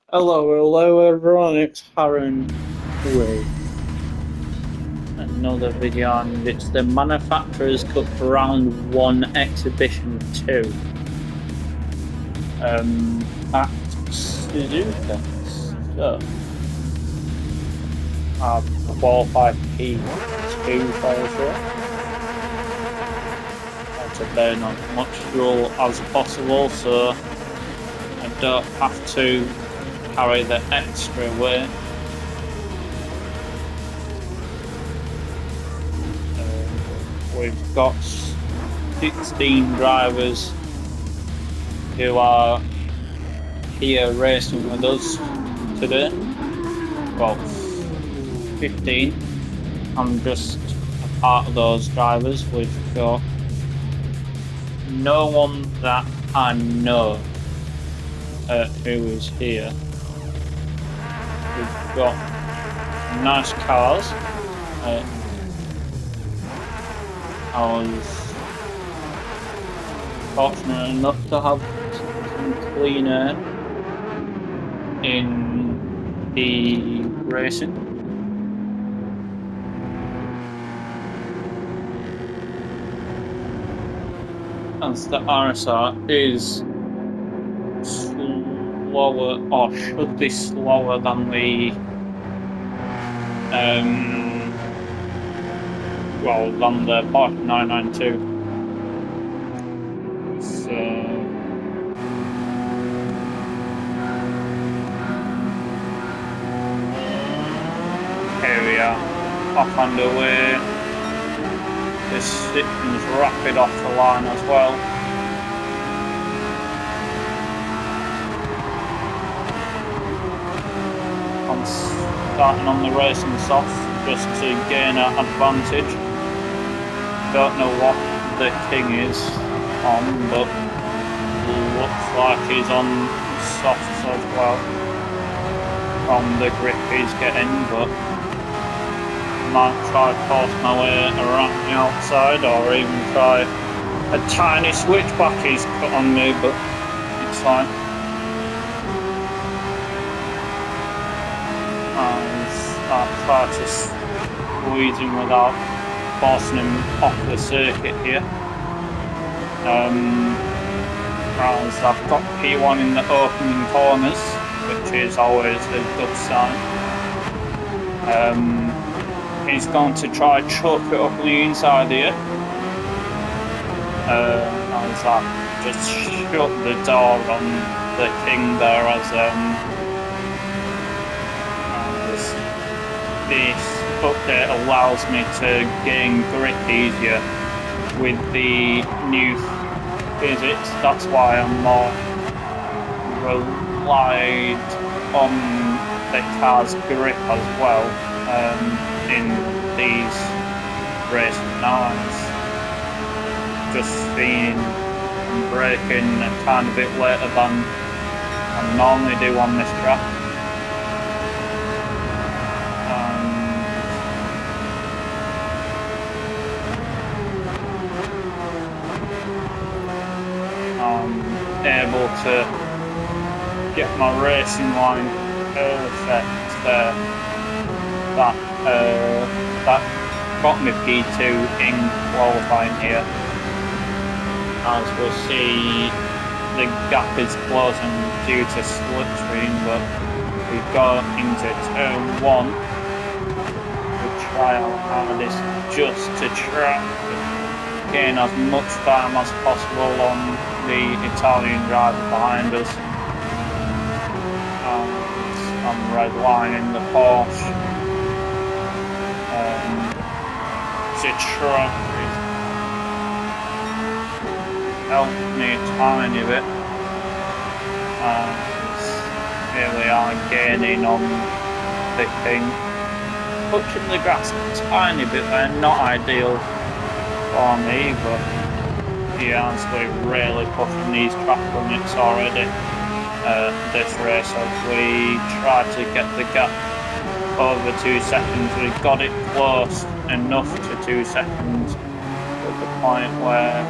Hello everyone, it's Harren with another video, and it's the Manufacturers Cup Round 1 Exhibition 2 at Suzuka. So, I've qualified P2 for this race. I to burn as much fuel as possible so I don't have to carry the extra weight. We've got 16 drivers who are here racing with us today. Well, 15. I'm just a part of those drivers. We've got no one that I know who is here. We've got nice cars. I was fortunate enough to have some clean air in the racing. As the RSR is slower, or should be slower than the than the Porsche 992. So here we are, off and away. This section's rapid off the line as well. I'm starting on the racing soft just to gain an advantage. Don't know what the king is on, but looks like he's on softs as well from the grip he's getting, but might try to force my way around the outside, or even try a tiny switchback he's put on me, but it's fine. And I'll try to squeeze him without forcing him off the circuit here. As I've got P1 in the opening corners, which is always a good sign. He's going to try to choke it up on the inside here. As I just shut the door on the king there, as this update allows me to gain grip easier with the new physics. That's why I'm more relied on the car's grip as well in these race nines. Just seeing and braking a tiny bit later than I normally do on this track. I'm able to get my racing line perfect there. That got me P2 in qualifying here. As we'll see, the gap is closing due to slipstream, but we go into turn 1. We try our hardest just to try to gain as much time as possible on the Italian driver behind us. And I'm redlining the Porsche to try help me a tiny bit. Here we are gaining on the king. Touching the grass a tiny bit there, not ideal for me, but he has been really pushing these track limits already this race as we try to get the gap over 2 seconds. We got it close enough to 2 seconds to the point where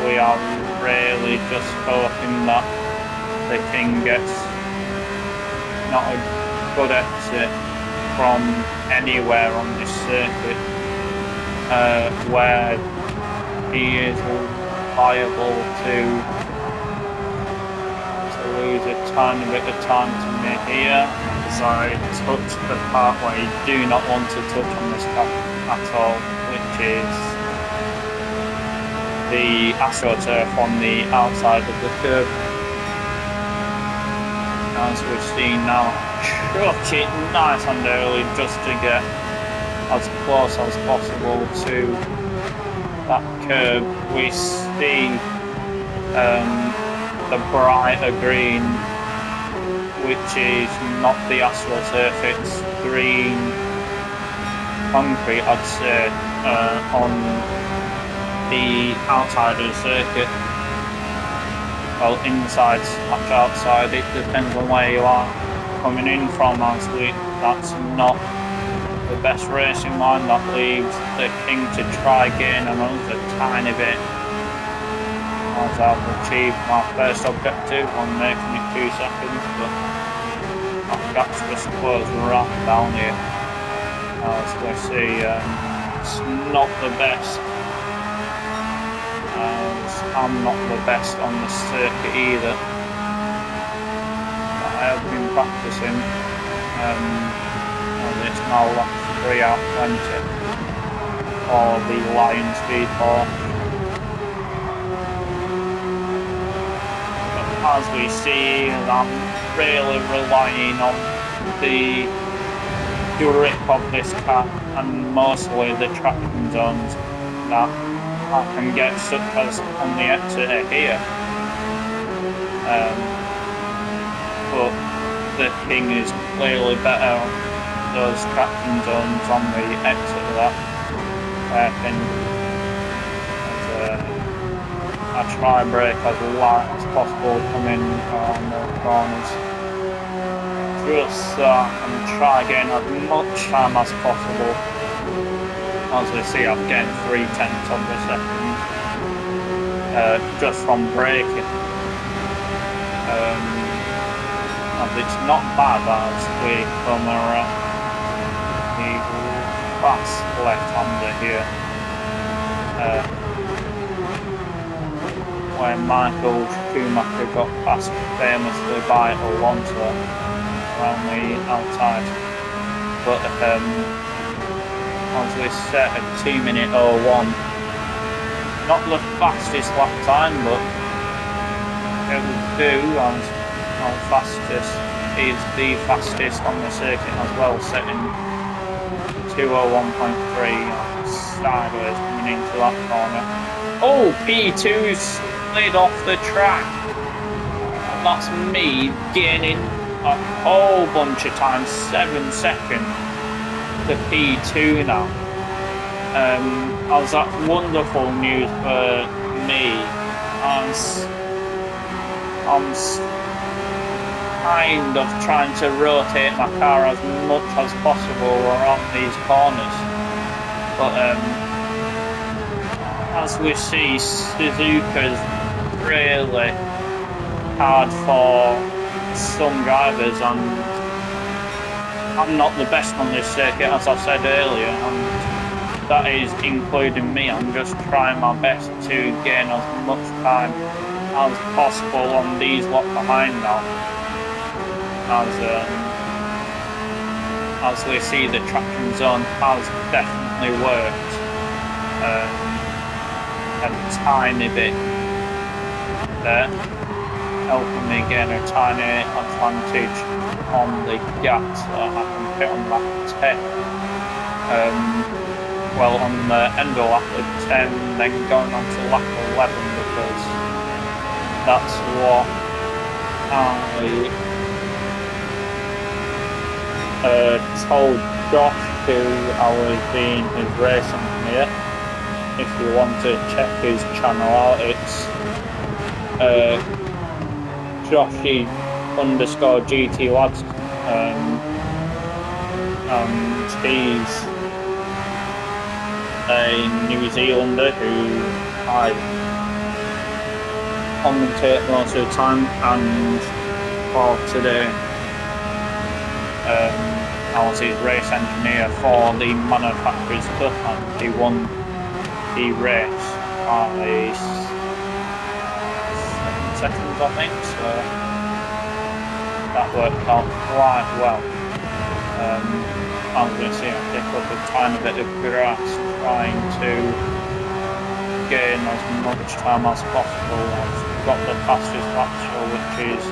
we are really just hoping that the King gets not a good exit from anywhere on this circuit, where he is liable to lose a tiny bit of time to me here, as I touch the part where you do not want to touch on this track at all, which is the AstroTurf on the outside of the curb. As we've seen now, chuck it nice and early just to get as close as possible to that curb. We see the brighter green, which is not the AstroTurf, it's green concrete, I'd say, on the outside of the circuit. Well, inside slash outside, it depends on where you are coming in from. Honestly, that's not the best racing line. That leaves the King to try gain another tiny bit, as I've achieved my first objective on making it 2 seconds, but that gap's just closed right down here. As we see, it's not the best, as I'm not the best on the circuit either. I have been practicing, and it's now lap 3 out of 20 for the Lion Speed 4. As we see, I'm really relying on the grip of this car and mostly the traction zones that I can get, such as on the exit here. But the King is clearly better on those traction zones on the exit of that hairpin. I try and brake as light as possible coming around those corners, just so I can try getting as much time as possible. As we see, I've gained 0.3 of a second just from braking. And it's not bad as we come around the fast left-hander here, where Michael Schumacher got passed famously by Alonso around the outside. But as we set a 2:01, not the fastest lap time, but it will do, as our fastest is the fastest on the circuit as well, setting 2:01.3 sideways coming into that corner. Oh, P2 slid off the track. That's me gaining a whole bunch of time, 7 seconds to P2 now. As that's wonderful news for me, as I'm kind of trying to rotate my car as much as possible around these corners. But as we see, Suzuka's really hard for some drivers, and I'm not the best on this circuit, as I said earlier, and that is including me. I'm just trying my best to gain as much time as possible on these lot behind now. As we see, the traction zone has definitely worked a tiny bit there, helping me gain a tiny advantage on the gap so I can fit on lap 10. Well, on the end of lap 10, then going on to lap 11, because that's what I told Josh, who I was being his race engineer. If you want to check his channel out, it's Joshy_GT lads, and he's a New Zealander who I commentate most of the time, and for today. I was his race engineer for the Manufacturers Cup, and he won the race by 7 seconds, I think, so that worked out quite well. I'm going to see him pick up a tiny bit of grass, trying to gain as much time as possible. I've got the fastest lap show, which is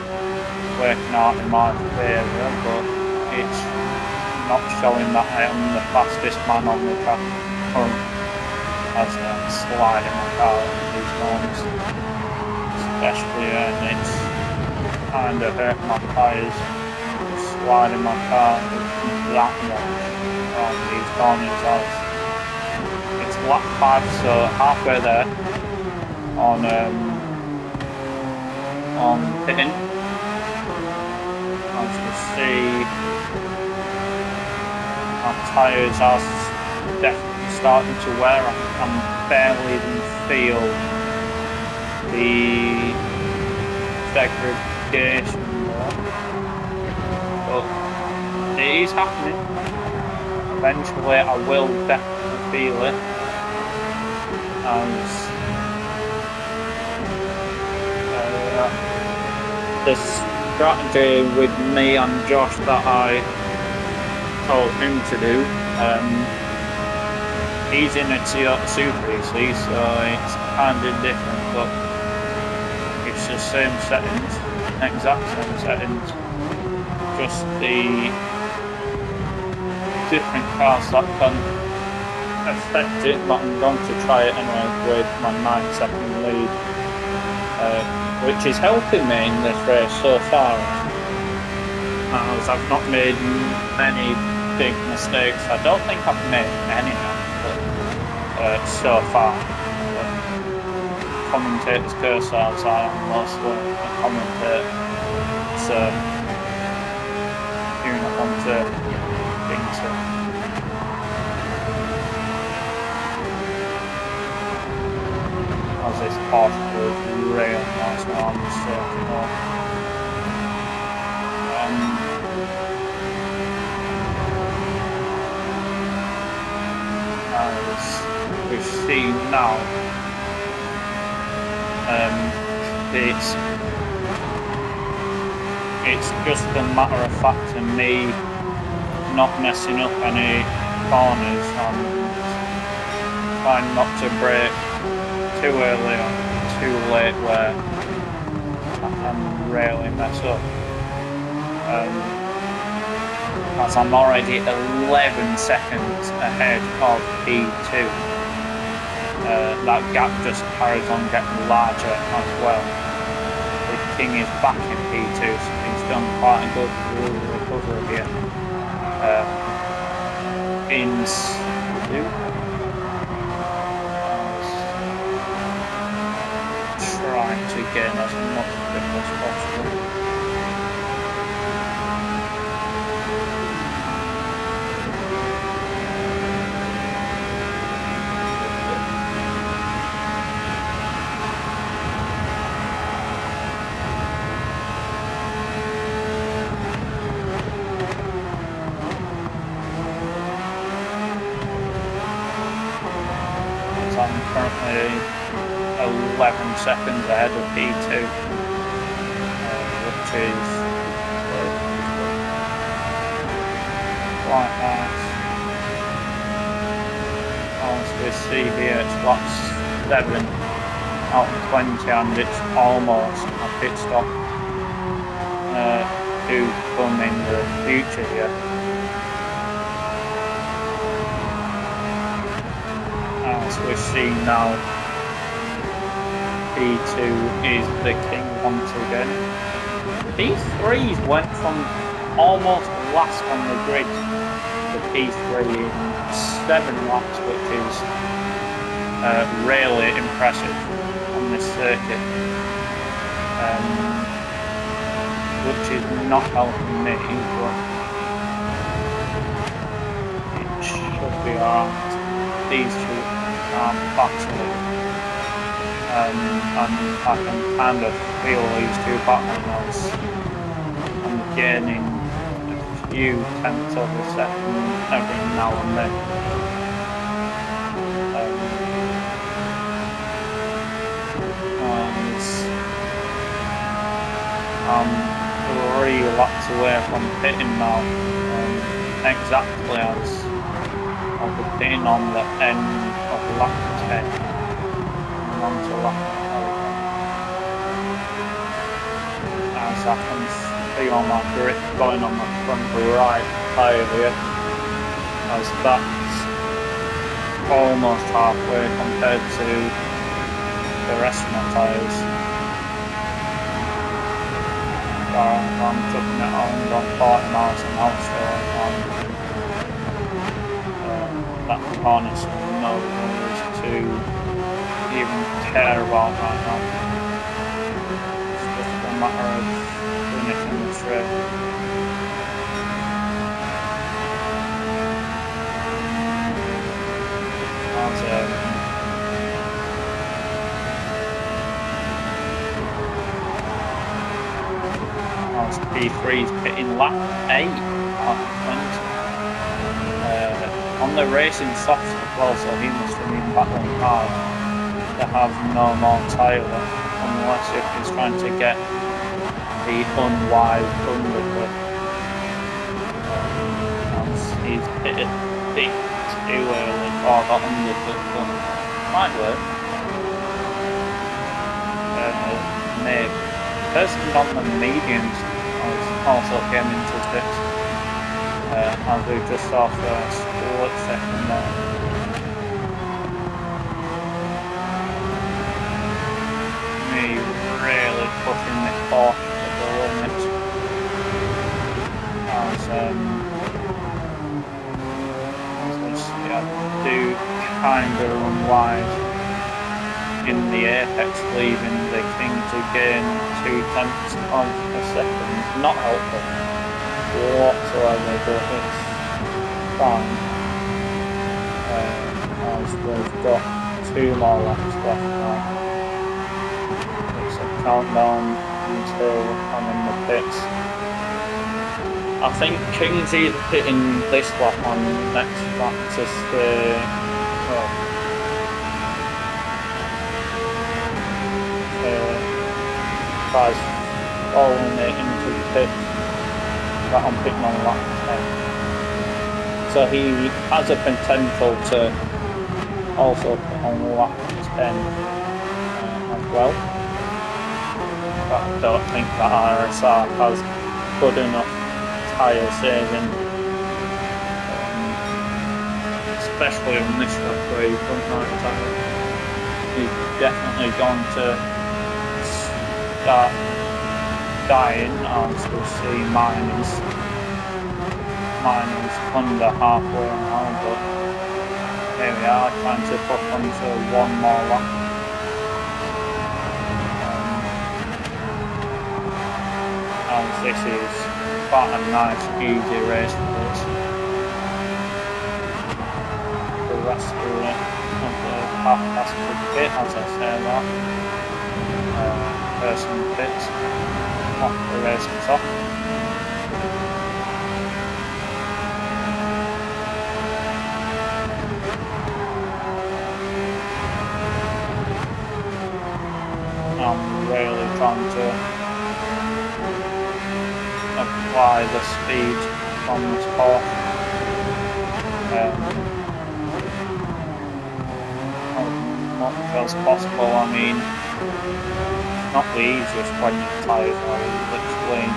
working out in my favour, but it's not showing that I am the fastest man on the track currently, as I'm sliding my car in these moments, especially, and it's kind of hurt my tyres, sliding my car that much on these corners, as it's lap 5, so halfway there on pitting. As you see, my tyres are definitely starting to wear. I can barely even feel the degradation there. But it is happening. Eventually I will definitely feel it. As the strategy with me and Josh that I told him to do, he's in a Toyota Supra, you see, so it's kind of different, but it's the same settings, exact same settings, just the different cars that can affect it, but I'm going to try it anyway with my 9-second lead, which is helping me in this race so far, as I've not made many big mistakes. I don't think I've made any now, so far. But commentator's curse, as I am mostly a commentator, so you not want to think so. As this Porsche was real nice now on the circuit. As we see now, it's just a matter of fact of me not messing up any corners and trying not to brake too early or too late where I can really mess up. As I'm already 11 seconds ahead of P2. That gap just carries on getting larger as well. The King is back in P2, so he's done quite a good recovery here. In Suzuka, trying to gain as much grip as possible. I'm currently 11 seconds ahead of P2, which is quite nice. As we see here, it's lap 7 out of 20, and it's almost a pit stop to come in the future here. As we see now, P2 is the king once again. P3 went from almost last on the grid to P3 in 7 laps, which is really impressive on this circuit, which is not helping me, but it should be alright. These two are battling, and I can kind of feel these two battling as gaining a few tenths of a second every now and then. And I'm 3 laps away from pitting now, exactly as I'll be pitting on the end of lap 10 and on to lap 11. As I can feel my grip going on my front right tyre here, as that's almost halfway compared to the rest of my tyres. I'm chucking it on 40 miles an hour, so that harness no worries to even care about right now. It's just a matter of finishing the straight. As P3's pitting lap 8 on the racing soft as well, so he must have been battling hard to have no more tyre left, unless if he's trying to get the unwise undercut. He's pitted a bit too early for that undercut, but might work. Maybe. Person on the mediums also came into this, as we just saw for a split second there. Me really pushing this Porsche to the limit, as I do kind of run wide in the apex, leaving the King to gain 2 tenths of a second. Not helpful whatsoever, but it's fine. As we've got 2 more laps left now. It's a countdown until I'm in the pits. I think King's either pitting this lap on next lap to stay. Tries following it into the pit that I'm pitting on lap 10. So he has a potential to also put on lap 10 as well. But I don't think that RSR has good enough tyre saving, especially on this track where you front right tyre. He's definitely gone to start dying, as we'll see mine is under halfway now, but here we are, trying to push on to 1 more lap. And this is quite a nice easy race for us. The rest of the half past the pit, as I say that. Person pits off the racing top. I'm really trying to apply the speed from this Porsche as much as possible. I mean, not the easiest when your tyres are literally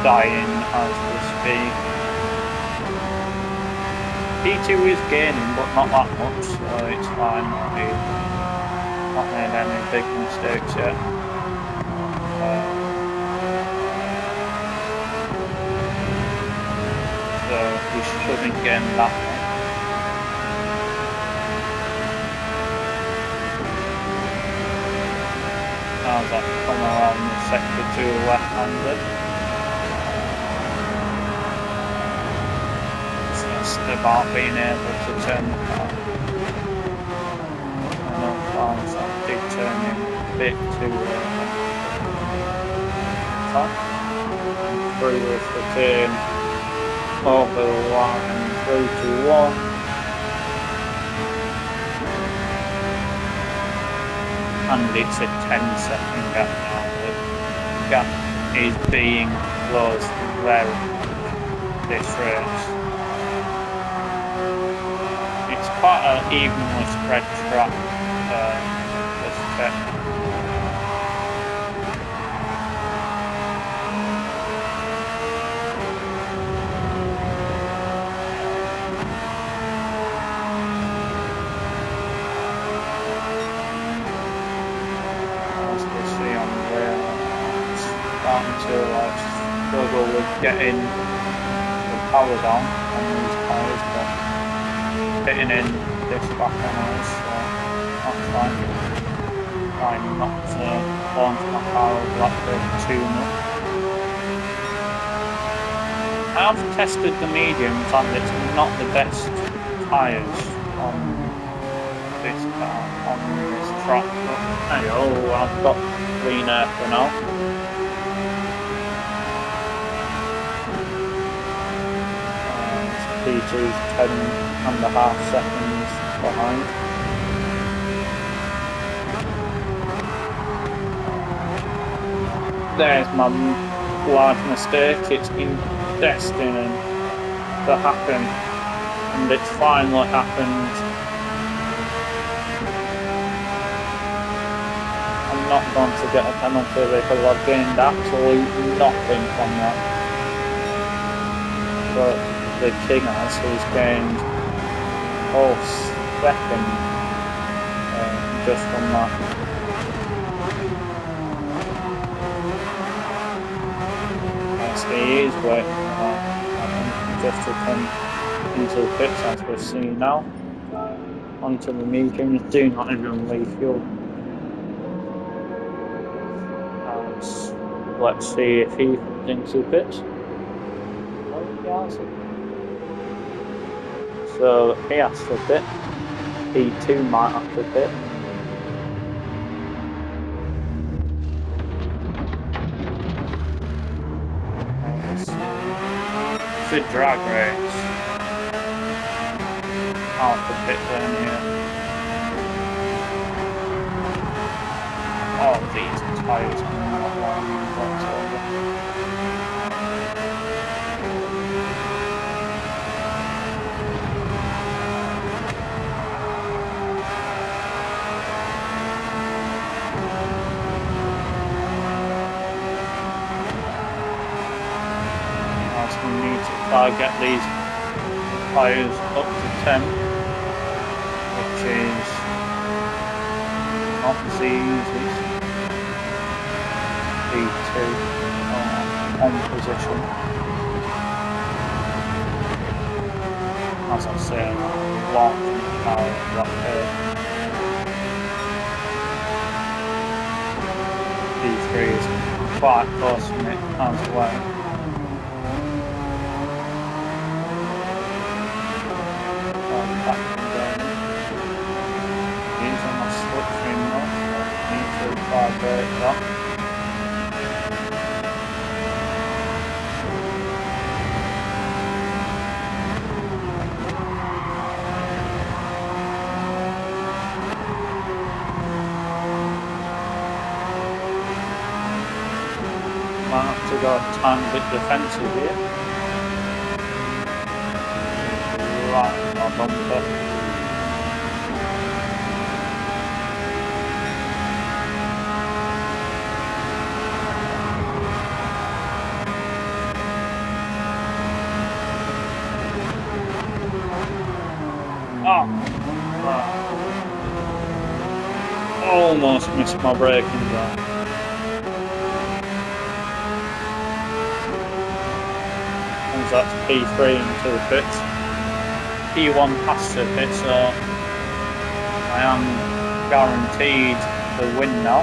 dying as we speak. P2 is gaining, but not that much, so it's fine. We've not made any big mistakes yet. So we shouldn't gain that much. As I come around the sector 2 left-handed. It's just about being able to turn the car. I know cars are big turning a bit too early. time. Through with the turn over the line 3 to 1. And it's a 10-second gap now. The gap is being closed very much this race. It's quite an evenly spread track, this bit. To struggle with getting the power down on these tyres, but fitting in this back anyways, so that's fine. Trying not to launch my car over that bit too much. I have tested the mediums and it's not the best tyres on this car, on this track, but hey, I've got clean air for now. P2's 10.5 seconds behind. There's my large mistake. It's been destined to happen, and it's finally happened. I'm not going to get a penalty because I've gained absolutely nothing from that. But the king who's gained second just from that. He is waiting for that just to come into the pits as we're seeing now. Onto the mediums, do not even refuel. And let's see if he comes into the pits. Oh, he has it. So he has to pit. P2 might have to pit. It's a drag race. I'll have to pit down here. Oh, these tyres are not long whatsoever. We need to try to get these tyres up to 10, which is not the easiest. P2 on position. As I say, I'm launching the car up here. P3 is quite close to it as well. He's on my slipstream now, so I need to vibrate that. Might have to go a tiny bit defensive here. Right, my bumper. Oh, right. Almost missed my braking zone. And that's P3 into the pits. P1 has to pit, so I am guaranteed the win now.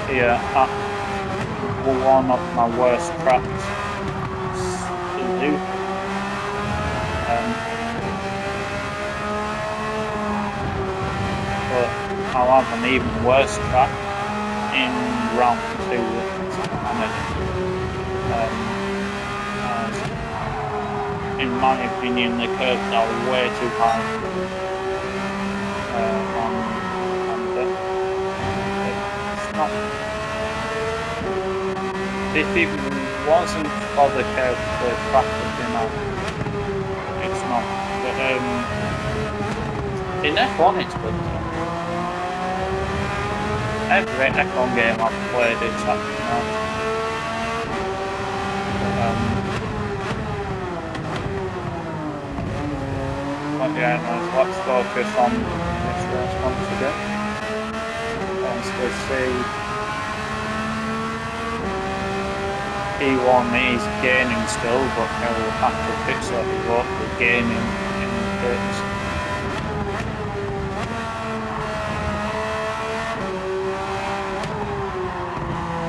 Here at one of my worst tracks, Suzuka. But I'll have an even worse track in round 2 to In my opinion, the curbs are way too high on it. It's not. If it wasn't for the curbs, the track would be nice. It's not. But in F1, it's good. Every F1 game I've played, it's actually nice. But yeah, let's focus on this race once again. Once we see P1 is gaining still, but he'll have to fix that he won't be gaining in the pits.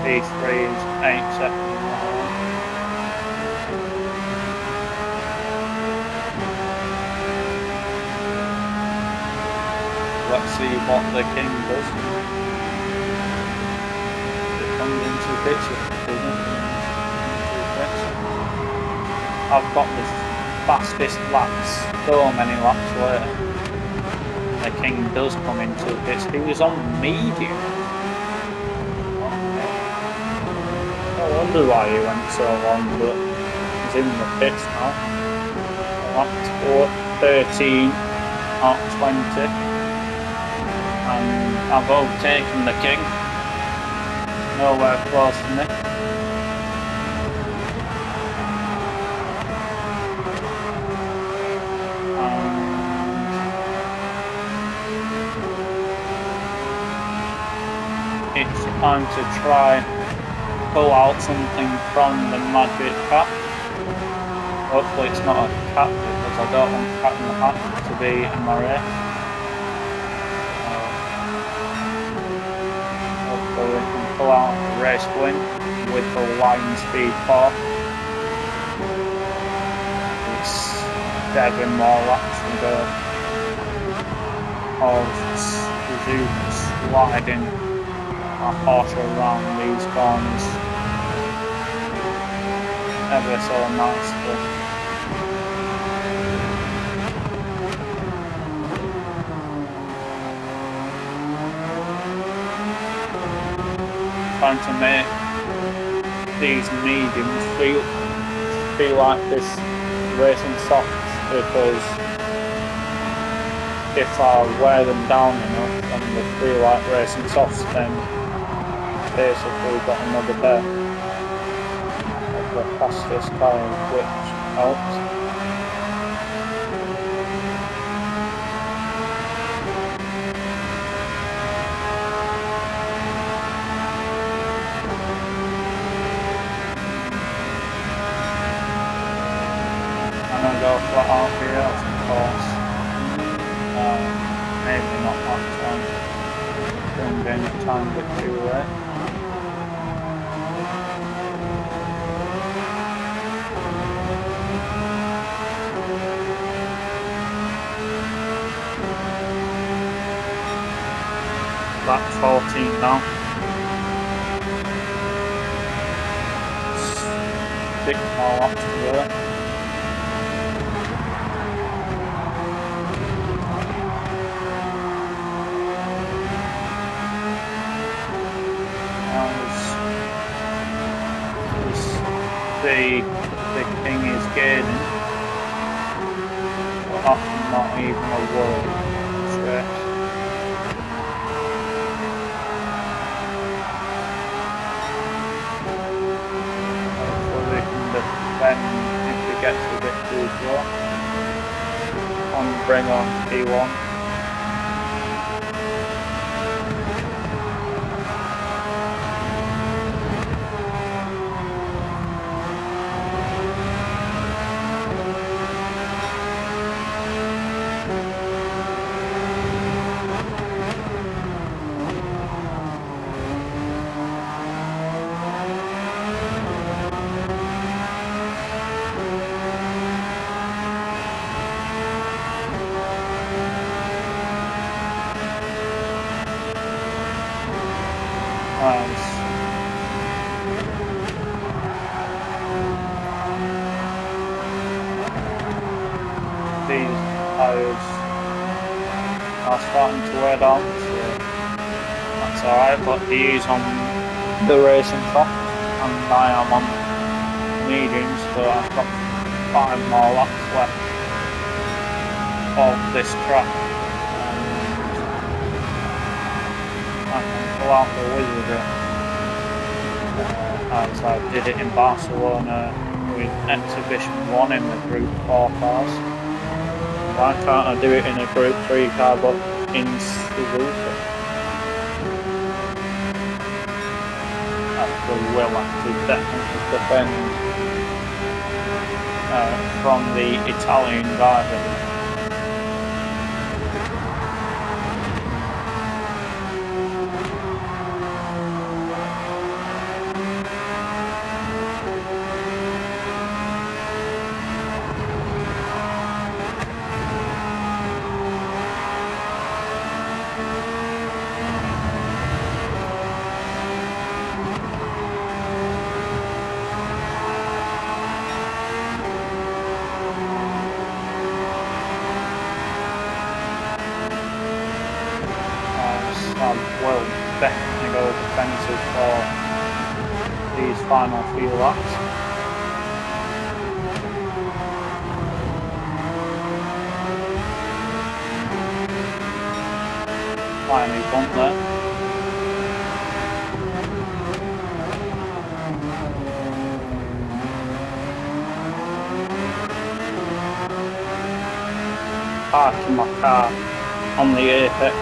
P3 is 8 seconds. Let's see what the king does. It comes into pits. I've got the fastest laps, so many laps later. The king does come into pits. He was on medium. No wonder why he went so long, but he's in the pits now. Lap 13 out 20. And I've overtaken the king. Nowhere close to me. And it's time to try pull out something from the magic cap. Hopefully it's not a cap, because I don't want Cat in the Hat to be in my race. Hopefully we can pull out a race win with the line speed 4. It's 7 more laps to go of Suzuka sliding a Porsche around these corners ever so nicely. Trying to make these mediums feel like this racing softs, because if I wear them down enough and they feel like racing softs, then basically got another pair of the fastest tyres, which helps. And I go flat out here, of course. Maybe not that time. Don't gain the time a bit too late. Lap 14 now. 6 more laps to go. The king is gaining, but that's not even a worry. Stress. Hopefully we can defend if we get a bit too slow and bring on P1. starting to wear down, so that's alright, but he is on the racing soft and I am on mediums, so I've got 5 more laps left of this track and I can pull out the wizardry as I did it in Barcelona with Exhibition 1 in the Group 4 cars. Why can't I do it in a Group 3 car but in Suzuka? I will have to definitely defend from the Italian driver. I will definitely go defensive for these final few laps. Finally bumped there. Parking my car on the apex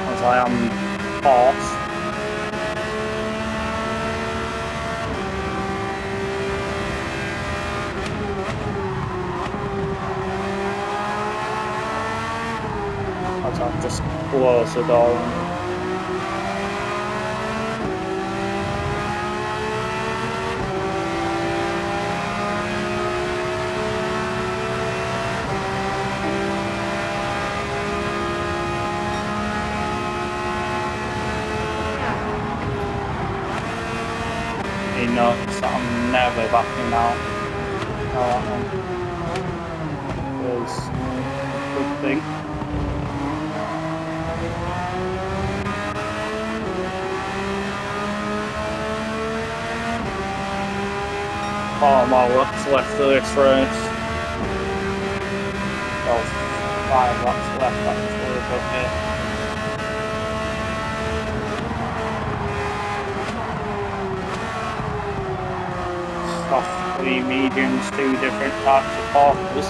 as I am fourth. As I've just closed the door on it. He knows that I'm never backing out. That one was a good thing. Four more laps left of this race. Well, 5 laps left actually, but yeah. Soft, 3 mediums, 2 different types of porters.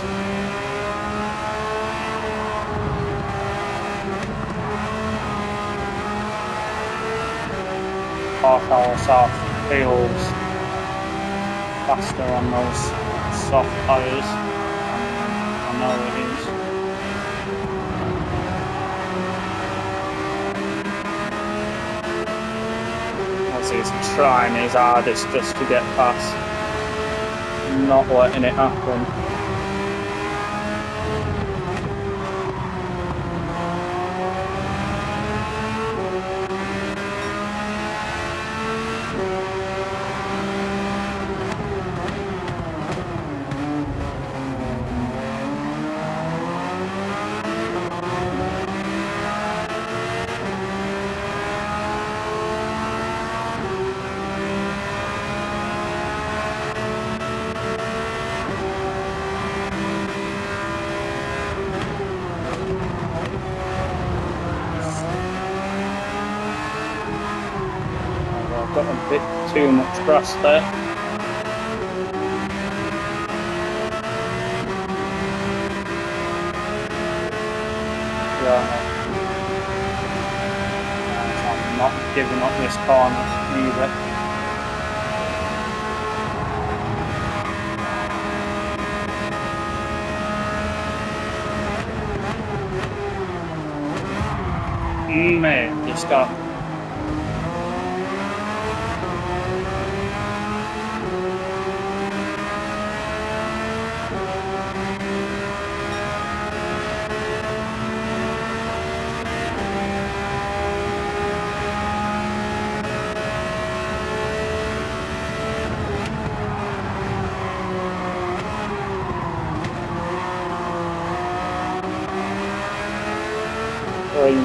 Our soft feels faster on those soft tyres. I know it is. Obviously he's trying his hardest just to get past. Not letting it happen. Got a bit too much grass there. Yeah, I'm not giving up this corner either. Man, this guy.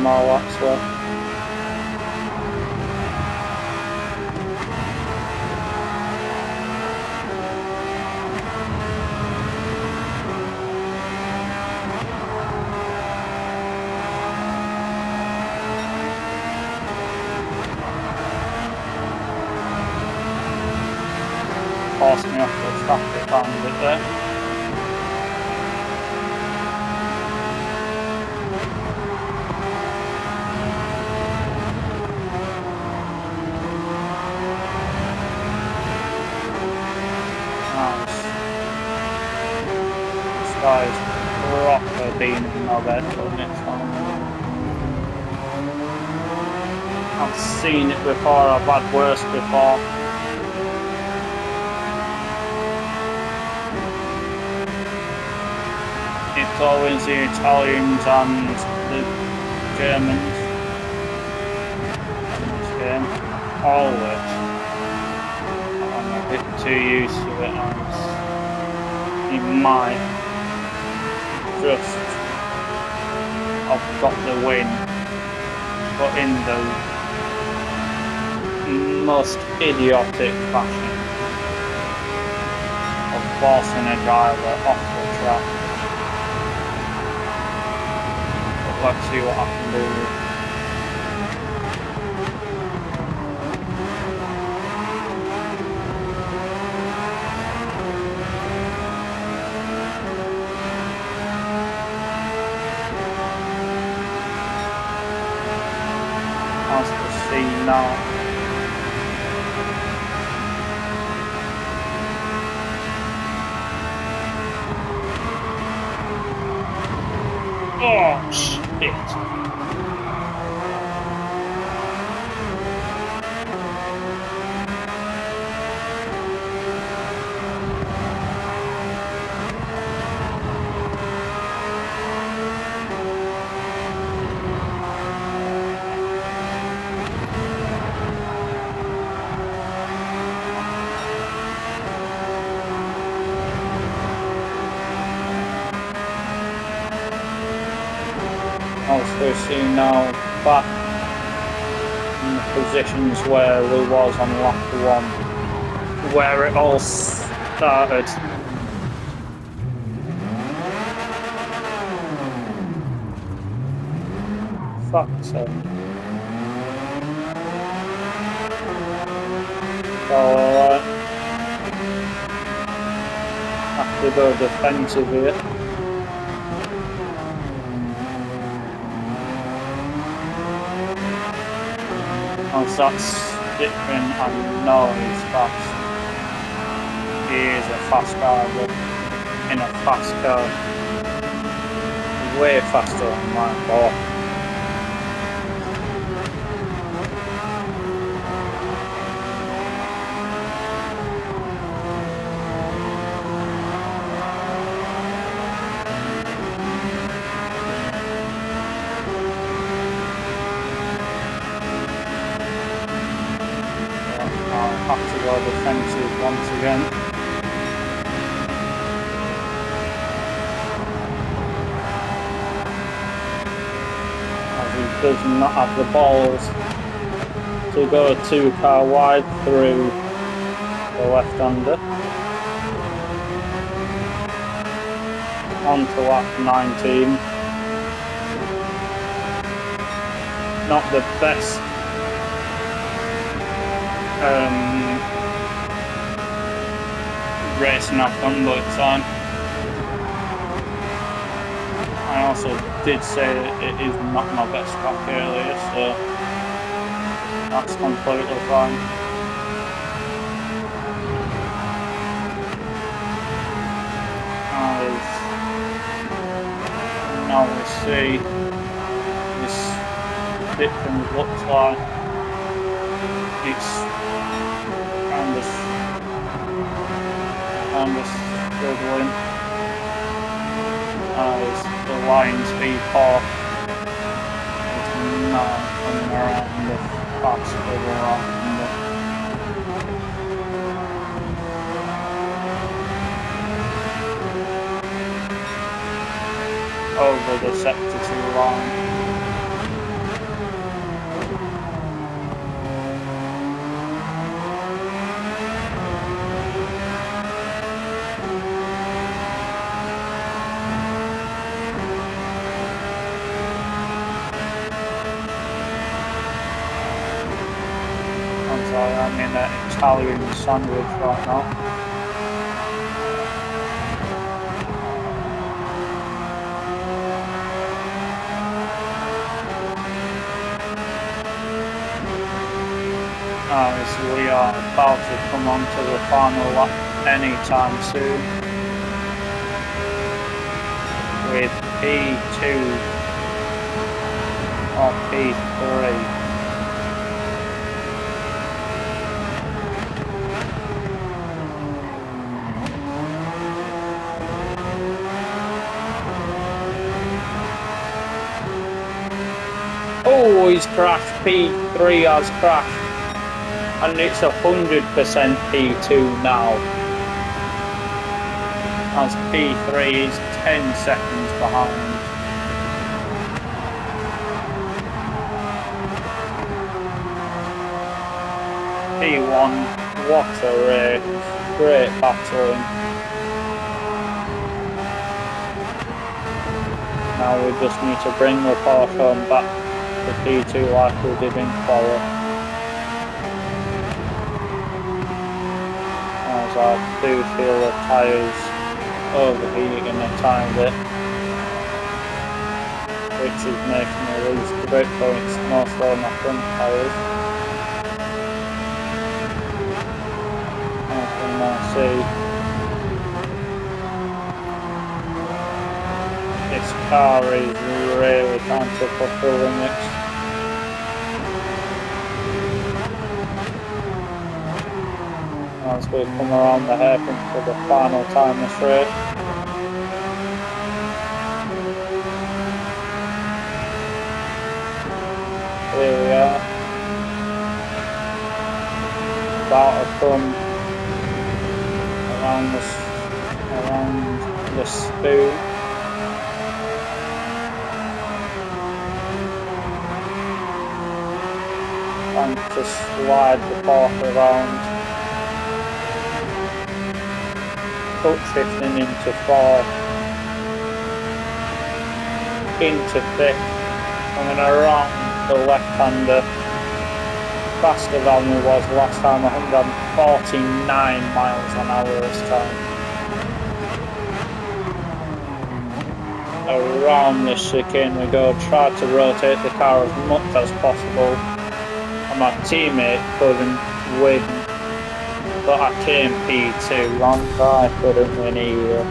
more laps left. Forced me off the traffic and bit there. Nice. This guy's proper being in my bed putting it on. I've seen it before, I've had worse before. It's always the Italians and the Germans in this game. Always. I'm a bit too used to it and it might just have got the win, but in the most idiotic fashion of forcing a driver off the track. Let's see what I can do. As to see now. Oh shit! As we're seeing now, back in the positions where we was on lap 1, where it all started. Fuck's sake. Alright. Have to go defensive here. As that's different, I know he's fast. He is a fast car, but in a fast car. Way faster than my car. I'll have to go defensive once again. As he does not have the balls to go 2-car wide through the left-hander. On to lap 19. Not the best racing I've done, but it's fine. I also did say that it is not my best track earlier, so that's completely fine. Now we see this difference looks like. It's kind of struggling as the line speed off is not coming around the fast over the sector 2 line. as I am in an Italian sandwich right now. As we are about to come on to the final lap anytime soon with P2 or P3. Oh, he's crashed. P3 has crashed. And it's 100% P2 now. As P3 is 10 seconds behind. P1, what a race. Great battling. Now we just need to bring the Porsche back to P2 like we did in quali. As I do feel the tyres overheating a tiny bit, which is making me lose grip points mostly on my front tyres. As we now see, this car is really trying to push the limits. As we come around the hairpin for the final time this race. Here we are. About to come around the spoon. And to slide the Porsche around. Cut shifting into 4, into 5th, I'm going to round the left-hander faster than we was last time, 149 miles an hour this time. Around the chicane we go, try to rotate the car as much as possible, and my teammate couldn't win. But I came P2 and I couldn't win either.